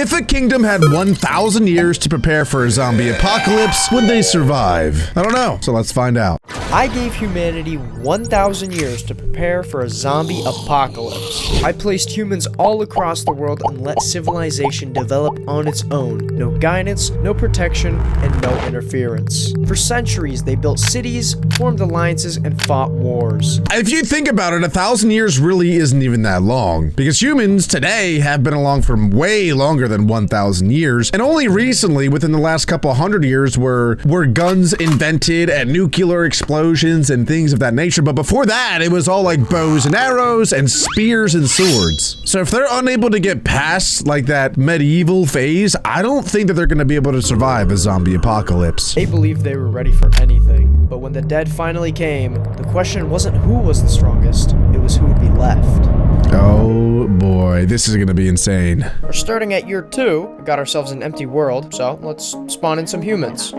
If a kingdom had 1,000 years to prepare for a zombie apocalypse, would they survive? I don't know, so let's find out. I gave humanity 1,000 years to prepare for a zombie apocalypse. I placed humans all across the world and let civilization develop on its own. No guidance, no protection, and no interference. For centuries, they built cities, formed alliances, and fought wars. If you think about it, 1,000 years really isn't even that long, because humans today have been along for way longer than 1,000 years, and only recently, within the last couple hundred years, were guns invented and nuclear explosions and things of that nature. But before that, it was all like bows and arrows and spears and swords. So if they're unable to get past like that medieval phase, I don't think that they're going to be able to survive a zombie apocalypse. They believed they were ready for anything, but when the dead finally came, the question wasn't who was the strongest, it was who would be left. Oh boy, this is gonna be insane. We're starting at year 2, we got ourselves an empty world, so let's spawn in some humans.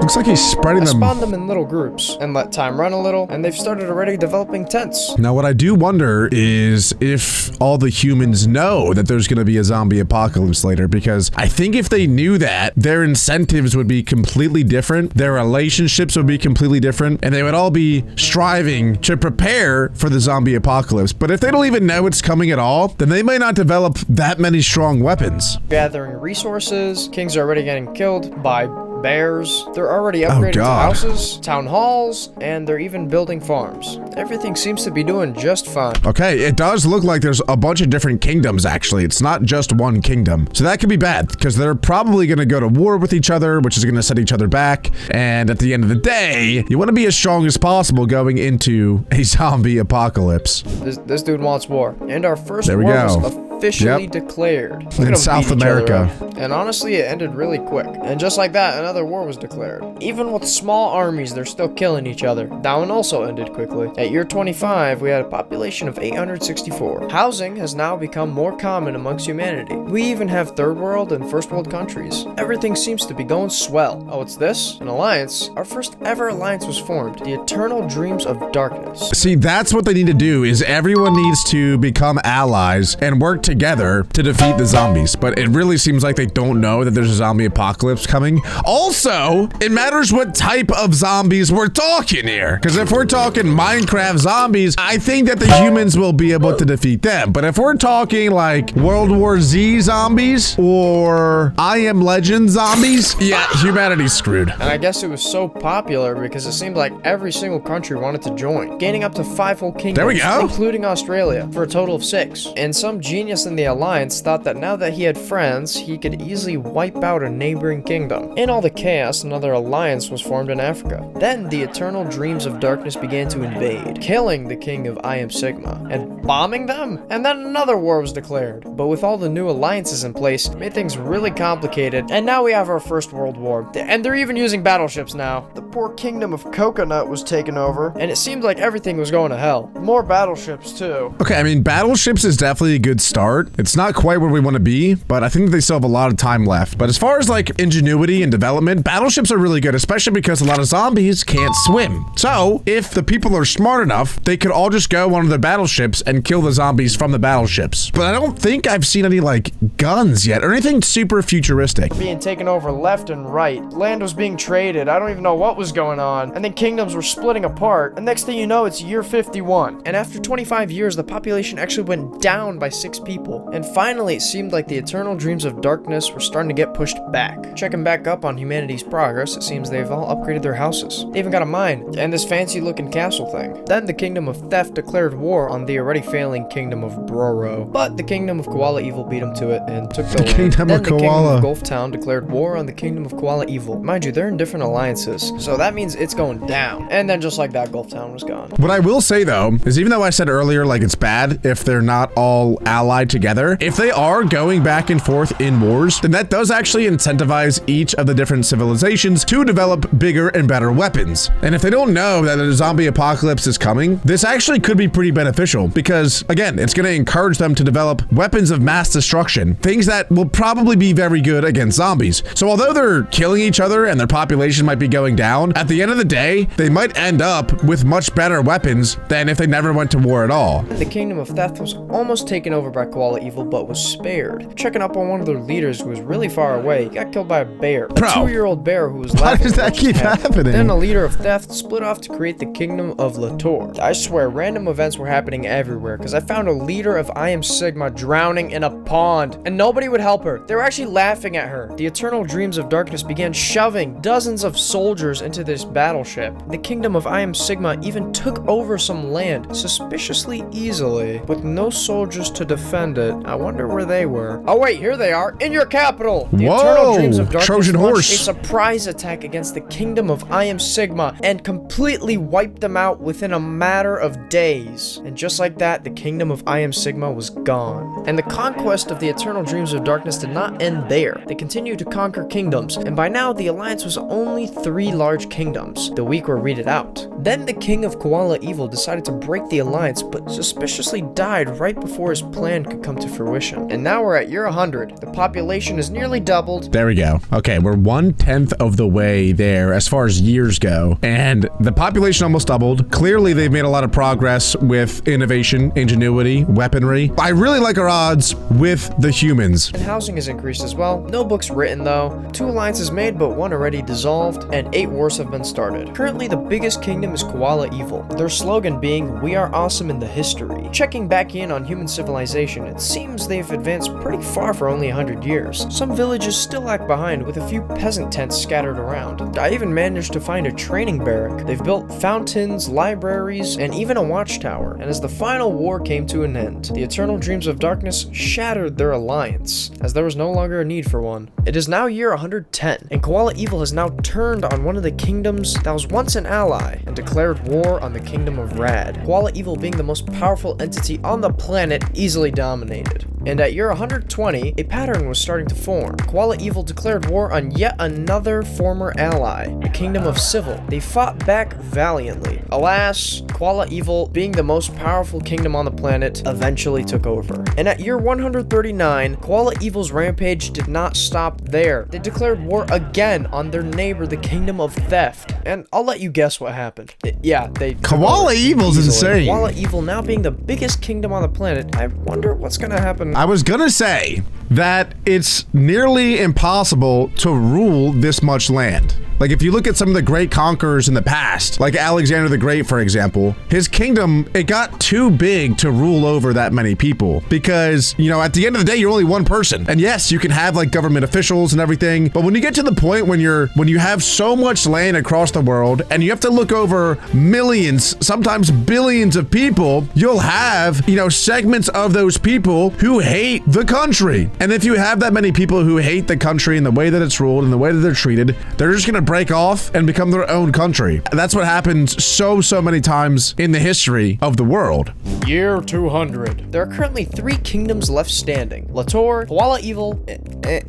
Looks like he's spreading them. Spawn them in little groups and let time run a little, and they've started already developing tents. Now what I do wonder is if all the humans know that there's gonna be a zombie apocalypse later, because I think if they knew that, their incentives would be completely different, their relationships would be completely different, and they would all be striving to prepare for the zombie apocalypse. But if they don't even know it's coming at all, then they may not develop that many strong weapons. Gathering resources, kings are already getting killed by bears. They're already upgrading to houses, town halls, and they're even building farms. Everything seems to be doing just fine. Okay, it does look like there's a bunch of different kingdoms, actually. It's not just one kingdom. So that could be bad, because they're probably going to go to war with each other, which is going to set each other back. And at the end of the day, you want to be as strong as possible going into a zombie apocalypse. This dude wants war. And our first war was officially declared. In South America. And honestly, it ended really quick. And just like that, another war was declared. Even with small armies, they're still killing each other. That one also ended quickly. At year 25, we had a population of 864. Housing has now become more common amongst humanity. We even have third world and first world countries. Everything seems to be going swell. Oh, what's this? An alliance? Our first ever alliance was formed. The Eternal Dreams of Darkness. See, that's what they need to do, is everyone needs to become allies and work together to defeat the zombies. But it really seems like they don't know that there's a zombie apocalypse coming. Also, it matters what type of zombies we're talking here. Because if we're talking Minecraft zombies, I think that the humans will be able to defeat them. But if we're talking like World War Z zombies or I Am Legend zombies, yeah, humanity's screwed. And I guess it was so popular because it seemed like every single country wanted to join, gaining up to 5 whole kingdoms, there we go, including Australia, for a total of 6. And some genius in the alliance thought that now that he had friends, he could easily wipe out a neighboring kingdom. In all the chaos, another alliance was formed in Africa. Then the Eternal Dreams of Darkness began to invade, killing the king of I Am Sigma and bombing them. And then another war was declared. But with all the new alliances in place, it made things really complicated. And now we have our first world war. And they're even using battleships now. The poor kingdom of Coconut was taken over, and it seemed like everything was going to hell. More battleships too. Okay, I mean, battleships is definitely a good start. It's not quite where we want to be, but I think they still have a lot of time left. But as far as like ingenuity and development, battleships are really good, especially because a lot of zombies can't swim. So if the people are smart enough, they could all just go on their battleships and kill the zombies from the battleships. But I don't think I've seen any like guns yet or anything super futuristic. Being taken over left and right. Land was being traded. I don't even know what was going on. And then kingdoms were splitting apart. And next thing you know, it's year 51. And after 25 years, the population actually went down by 6 people. And finally, it seemed like the Eternal Dreams of Darkness were starting to get pushed back. Checking back up on humanity's progress, it seems they've all upgraded their houses. They even got a mine and this fancy looking castle thing. Then the Kingdom of Theft declared war on the already failing Kingdom of Broro. But the Kingdom of Koala Evil beat them to it and took the land. Kingdom then of the Koala. Kingdom of Gulf Town declared war on the Kingdom of Koala Evil. Mind you, they're in different alliances, so that means it's going down. And then just like that, Gulf Town was gone. What I will say though, is even though I said earlier like it's bad if they're not all allied together, if they are going back and forth in wars, then that does actually incentivize each of the different civilizations to develop bigger and better weapons. And if they don't know that a zombie apocalypse is coming, this actually could be pretty beneficial because, again, it's going to encourage them to develop weapons of mass destruction, things that will probably be very good against zombies. So although they're killing each other and their population might be going down, at the end of the day, they might end up with much better weapons than if they never went to war at all. The Kingdom of Theft was almost taken over by Koala Evil but was spared. Checking up on one of their leaders who was really far away, he got killed by a bear. A 2-year-old bear who was Why laughing. does that keep happening? Then a leader of theft split off to create the kingdom of Lator. I swear, random events were happening everywhere because I found a leader of I Am Sigma drowning in a pond and nobody would help her. They were actually laughing at her. The Eternal Dreams of Darkness began shoving dozens of soldiers into this battleship. The kingdom of I Am Sigma even took over some land suspiciously easily with no soldiers to defend it. I wonder where they were. Oh wait, here they are in your capital. The Eternal Dreams of Darkness Trojan launched horse. a surprise attack against the kingdom of I Am Sigma and completely wiped them out within a matter of days. And just like that, the kingdom of I Am Sigma was gone. And the conquest of the Eternal Dreams of Darkness did not end there. They continued to conquer kingdoms, and by now the alliance was only 3 large kingdoms. The weak were weeded out. Then the king of Koala Evil decided to break the alliance, but suspiciously died right before his plan could come to fruition. And now we're at year 100. The population is nearly doubled. There we go. Okay, we're 1/10 of the way there as far as years go, and the population almost doubled. Clearly, they've made a lot of progress with innovation, ingenuity, weaponry. I really like our odds with the humans. And housing has increased as well. No books written though. 2 alliances made, but 1 already dissolved, and 8 wars have been started. Currently, the biggest kingdom is Koala Evil. Their slogan being, "We are awesome in the history." Checking back in on human civilization, it seems they've advanced pretty far for only 100 years. Some villages still lag behind with a few peasant tents scattered around. I even managed to find a training barrack. They've built fountains, libraries, and even a watchtower. And as the final war came to an end, the Eternal Dreams of Darkness shattered their alliance, as there was no longer a need for one. It is now year 110, and Koala Evil has now turned on one of the kingdoms that was once an ally and declared war on the kingdom of Rad. Koala Evil, being the most powerful entity on the planet, easily dominated. And at year 120, a pattern was starting to form. Koala Evil declared war on yet another former ally, the Kingdom of Civil. They fought back valiantly. Alas, Koala Evil, being the most powerful kingdom on the planet, eventually took over. And at year 139, Koala Evil's rampage did not stop there. They declared war again on their neighbor, the Kingdom of Theft. And I'll let you guess what happened. Yeah, they Koala Evil's insane. Koala Evil now being the biggest kingdom on the planet, I wonder what's gonna happen. I was gonna say that it's nearly impossible to rule this much land. Like, if you look at some of the great conquerors in the past, like Alexander the Great, for example, his kingdom, it got too big to rule over that many people because, you know, at the end of the day, you're only one person. And yes, you can have like government officials and everything, but when you get to the point when you have so much land across the world and you have to look over millions, sometimes billions of people, you'll have, you know, segments of those people who hate the country. And if you have that many people who hate the country and the way that it's ruled and the way that they're treated, they're just gonna break off and become their own country. That's what happens so many times in the history of the world. Year 200. There are currently 3 kingdoms left standing: Lator, Koala Evil,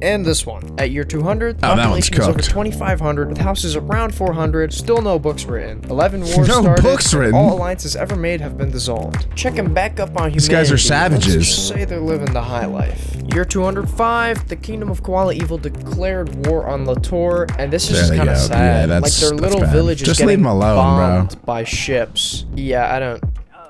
and this one. At year 200, the that one's population is over cooked. 2,500 with houses around 400. Still no books written. 11 wars No started. books written? All alliances ever made have been dissolved. Checking back up on humanity. These guys are savages. Let's just say they're living the high life. Year 205, the kingdom of Koala Evil declared war on Lator, and this is just kind of sad. Yeah, like their little bad. village is Just getting leave 'em alone, bombed bro. by ships. Yeah, I don't.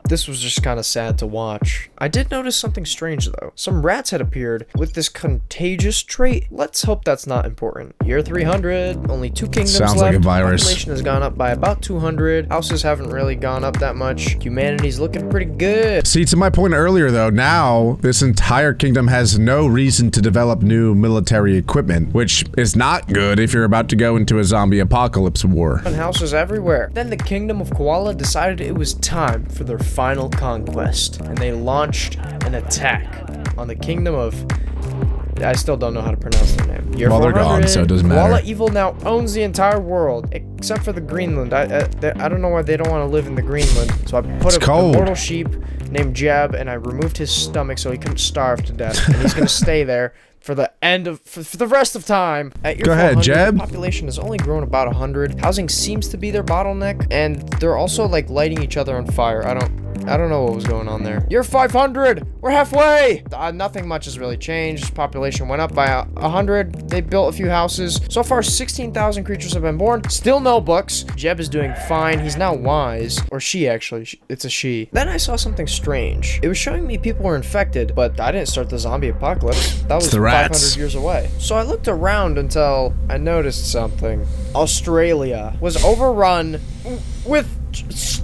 This was just kind of sad to watch. I did notice something strange though. Some rats had appeared with this contagious trait. Let's hope that's not important. Year 300, only 2 kingdoms Sounds left. like a virus. Population has gone up by about 200. Houses haven't really gone up that much. Humanity's looking pretty good. See, to my point earlier though, now this entire kingdom has no reason to develop new military equipment, which is not good if you're about to go into a zombie apocalypse war. And houses everywhere. Then the kingdom of Koala decided it was time for their final conquest, and they launched an attack on the kingdom of... I still don't know how to pronounce their name. Year Well, they're gone, 400, so it doesn't Koala matter. Evil now owns the entire world, except for the Greenland. I don't know why they don't want to live in the Greenland. So I put a mortal sheep named Jeb, and I removed his stomach so he couldn't starve to death. And he's going to stay there for the end of for the rest of time. At year Go ahead, 400, Jeb. the population has only grown about 100. Housing seems to be their bottleneck, and they're also like lighting each other on fire. I don't know what was going on there. Year 500! We're halfway! Nothing much has really changed. Population went up by 100. They built a few houses. So far, 16,000 creatures have been born. Still no books. Jeb is doing fine. He's now wise. Or she, actually. It's a she. Then I saw something strange. It was showing me people were infected, but I didn't start the zombie apocalypse. That was the 500 years away. So I looked around until I noticed something. Australia was overrun with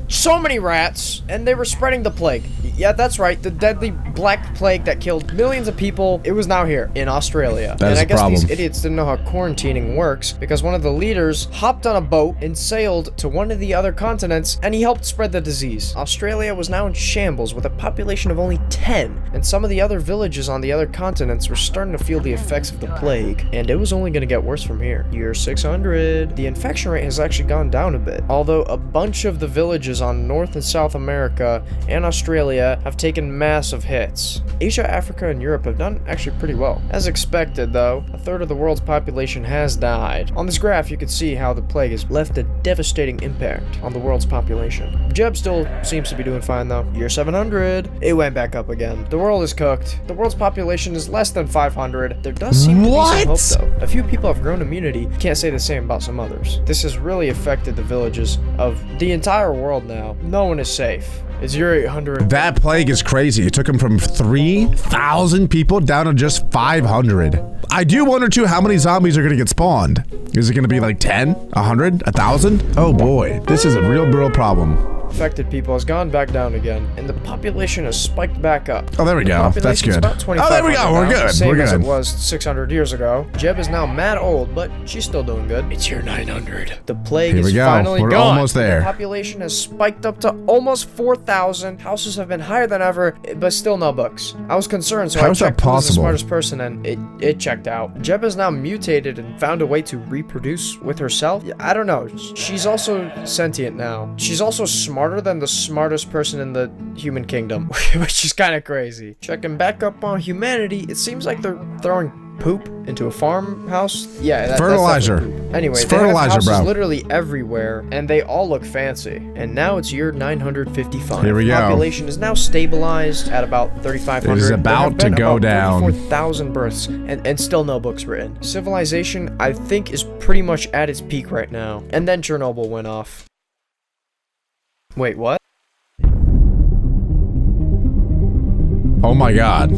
so many rats, and they were spreading the plague. Yeah, that's right, the deadly black plague that killed millions of people. It was now here in Australia. That is and I a guess problem. these idiots didn't know how quarantining works, because one of the leaders hopped on a boat and sailed to one of the other continents, and he helped spread the disease. Australia was now in shambles with a population of only 10, and some of the other villages on the other continents were starting to feel the effects of the plague, and it was only going to get worse from here. Year 600. The infection rate has actually gone down a bit, although a bunch of the villages on North and South America and Australia have taken massive hits. Asia, Africa, and Europe have done actually pretty well. As expected, though, a third of the world's population has died. On this graph, you can see how the plague has left a devastating impact on the world's population. Jeb still seems to be doing fine, though. Year 700. It went back up again. The world is cooked. The world's population is less than 500. There does seem to be some hope, though. A few people have grown immunity. Can't say the same about some others. This has really affected the villages of the entire world now. No one is safe. It's year 800. That plague is crazy. It took him from 3,000 people down to just 500. I do wonder too how many zombies are gonna get spawned. Is it gonna be like 10, 100, 1,000? Oh boy, this is a real problem. Affected people has gone back down again, and the population has spiked back up. Oh, there we go. That's good. Oh, there we go. We're good. Same We're as it good. was 600 years ago. Jeb is now mad old, but she's still doing good. It's year 900. The plague Here we is go. finally We're gone. almost there. The population has spiked up to almost 4,000. Houses have been higher than ever, but still no books. I was concerned, so How I is that checked who was the possible? smartest person, and it checked out. Jeb is now mutated and found a way to reproduce with herself. I don't know. She's also sentient now. She's also smarter than the smartest person in the human kingdom, which is kind of crazy. Checking back up on humanity, it seems like they're throwing poop into a farmhouse. Yeah, Fertilizer. That's poop. Anyway, It's they have fertilizer, houses bro. literally everywhere, and they all look fancy. And now it's year 955. Here we go. Population is now stabilized at about 3,500. It is about to go down. 34,000 births, and still no books written. Civilization, I think, is pretty much at its peak right now. And then Chernobyl went off. Wait, what? Oh my god.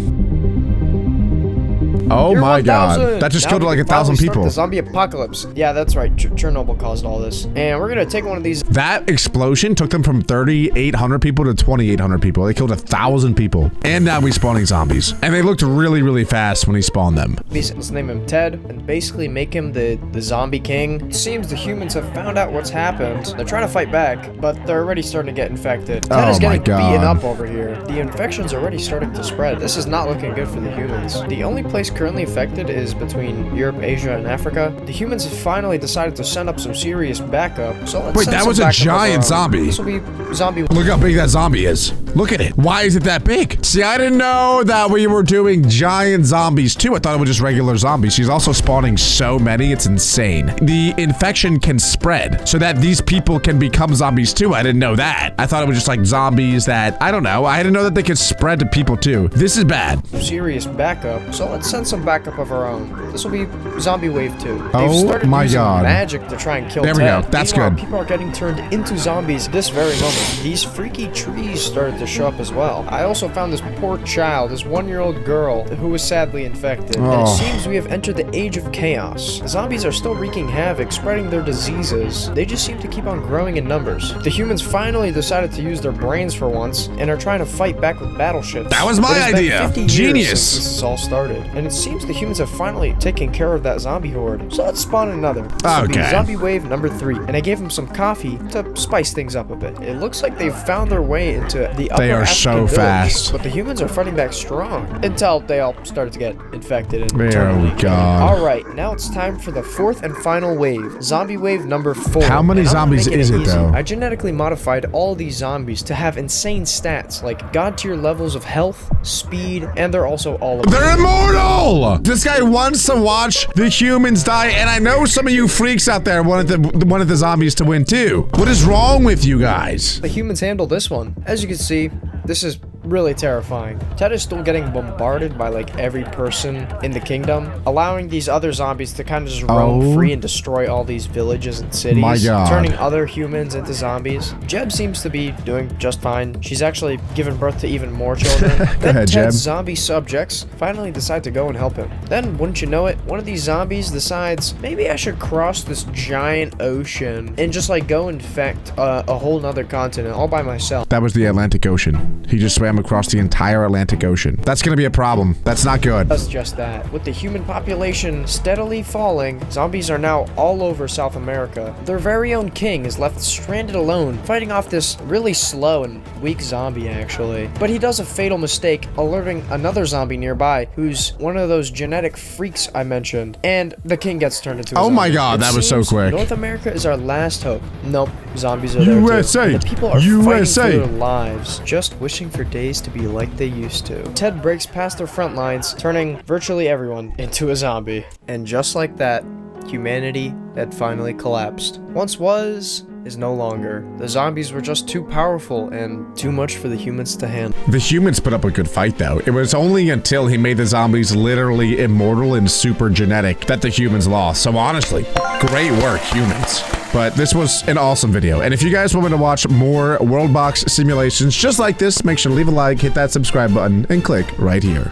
Oh Year my god. 1000. That just Now killed we like can 1,000 finally start people. The zombie apocalypse. Yeah, that's right. Chernobyl caused all this. And we're gonna take one of these. That explosion took them from 3,800 people to 2,800 people. They killed 1,000 people. And now he's spawning zombies. And they looked really fast when he spawned them. Let's name him Ted and basically make him the zombie king. It seems the humans have found out what's happened. They're trying to fight back, but they're already starting to get infected. Ted Oh is my getting God. beaten up over here. The infection's already starting to spread. This is not looking good for the humans. The only place currently affected is between Europe, Asia, and Africa. The humans have finally decided to send up some serious backup. So let's Wait, send that some was a backup of our giant own. zombie. This will be zombie. Look how big that zombie is. Look at it. Why is it that big? See, I didn't know that we were doing giant zombies too. I thought it was just regular zombies. She's also spawning so many. It's insane. The infection can spread so that these people can become zombies too. I didn't know that. I thought it was just like zombies that, I don't know. I didn't know that they could spread to people too. This is bad. Serious backup. So let's send some backup of our own. This will be zombie wave 2. They've Oh started my using God. magic to try and kill There we Ted. go. That's Meanwhile, good. People are getting turned into zombies this very moment. These freaky trees started to show up as well. I also found this poor child, this 1-year-old girl who was sadly infected. And Oh. it seems we have entered the age of chaos. Zombies are still wreaking havoc, spreading their diseases. They just seem to keep on growing in numbers. The humans finally decided to use their brains for once and are trying to fight back with battleships. That was my It has been idea. 50 years Genius. since this has all started, and it seems the humans have finally taken care of that zombie horde. So let's spawn another. This will be Okay. zombie wave number 3, and I gave them some coffee to spice things up a bit. It looks like they've found their way into the upper They are African so village, fast. but the humans are fighting back strong until they all started to get infected and There turn we weak. go. All right, now it's time for the 4th and final wave, zombie wave number 4. How many And I'm zombies making is it, easy. though? I genetically modified all these zombies to have insane stats like god tier levels of health, speed, and they're also all of They're immortal! This guy wants to watch the humans die, and I know some of you freaks out there wanted the zombies to win too. What is wrong with you guys? The humans handle this one. As you can see, this is really terrifying. Ted is still getting bombarded by like every person in the kingdom, allowing these other zombies to kind of just roam free and destroy all these villages and cities, my God. turning other humans into zombies. Jeb seems to be doing just fine. She's actually given birth to even more children. Then ahead, Ted's Jeb. zombie subjects finally decide to go and help him. Then, wouldn't you know it, one of these zombies decides, maybe I should cross this giant ocean and just like go infect a whole nother continent all by myself. That was the Atlantic Ocean. He just swam across the entire Atlantic Ocean. That's gonna be a problem. That's not good. That's just that. With the human population steadily falling, zombies are now all over South America. Their very own king is left stranded alone, fighting off this really slow and weak zombie actually. But he does a fatal mistake, alerting another zombie nearby who's one of those genetic freaks I mentioned, and the king gets turned into a zombie. Oh my God, that was so quick. North America is our last hope. Nope, zombies are there USA. too. And the people are USA. fighting for their lives, just wishing for days to be like they used to. Ted breaks past their front lines, turning virtually everyone into a zombie. And just like that, humanity had finally collapsed. Once was, is no longer. The zombies were just too powerful and too much for the humans to handle. The humans put up a good fight though. It was only until he made the zombies literally immortal and super genetic that the humans lost. So honestly, great work, humans. But this was an awesome video. And if you guys want me to watch more World Box simulations just like this, make sure to leave a like, hit that subscribe button, and click right here.